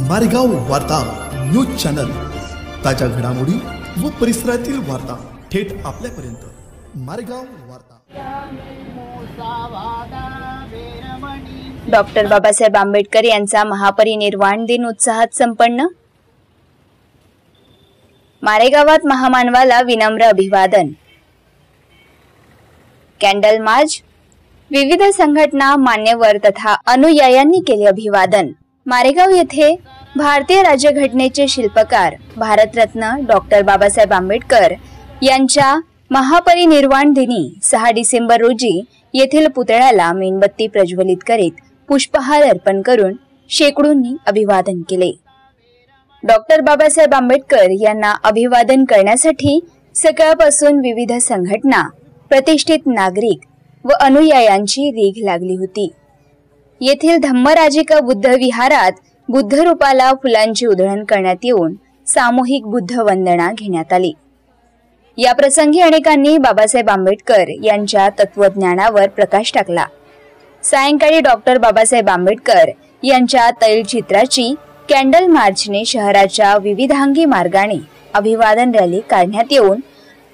मारेगाव वार्ता news channel, ताज्या घडामोडी व परिसरातील वार्ता थेट आपल्यापर्यंत. मारेगाव वार्ता. डॉक्टर बाबासाहेब आंबेडकर यांचा महापरिनिर्वाण दिन उत्साहात संपन्न. मारेगावात महामानवाला विनम्र अभिवादन. कॅन्डल मार्च, विविध संघटना, मान्यवर तथा अनुयायांनी केले अभिवादन. मारेगाव येथे भारतीय राज्यघटनेचे शिल्पकार भारतरत्न डॉक्टर बाबासाहेब आंबेडकर यांच्या महापरिनिर्वाण दिनी 6 डिसेंबर रोजी येथील पुतळ्याला मेणबत्ती प्रज्वलित करीत पुष्पहार अर्पण करून शेकडोंनी अभिवादन केले. डॉक्टर बाबासाहेब आंबेडकर यांना अभिवादन करण्यासाठी सकाळपासून विविध संघटना, प्रतिष्ठित नागरिक व अनुयायांची रीघ लागली होती. येथील धम्मराजिका बुद्ध विहारात बुद्ध रूपाला फुलांची उधळण करण्यात येऊन सामूहिक बुद्ध वंदना घेण्यात आली. या प्रसंगी अनेकांनी बाबासाहेब आंबेडकर यांच्या तत्वज्ञानावर प्रकाश टाकला. सायंकाळी डॉक्टर बाबासाहेब आंबेडकर यांच्या तैलचित्राची कॅन्डल मार्चने शहराच्या विविधांगी मार्गाने अभिवादन रॅली काढण्यात येऊन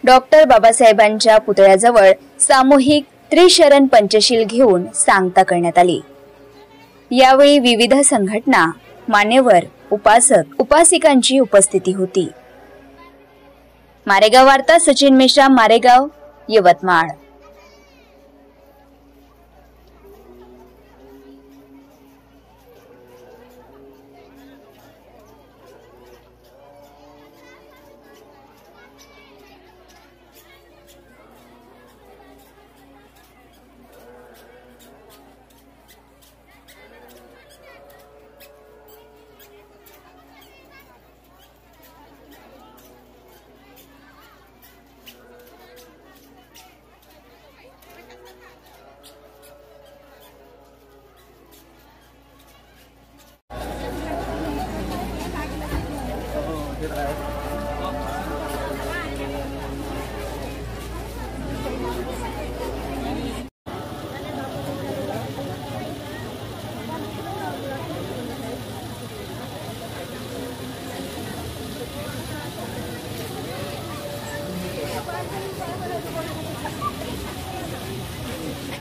डॉक्टर बाबासाहेबांच्या पुतळ्याजवळ सामूहिक त्रिशरण पंचशील घेऊन सांगता करण्यात आली. यावेळी विविध संघटना, मान्यवर, उपासक, उपासिकांची उपस्थिती होती. मारेगाव वार्ता सचिन मेश्राम, मारेगाव, यवतमाळ.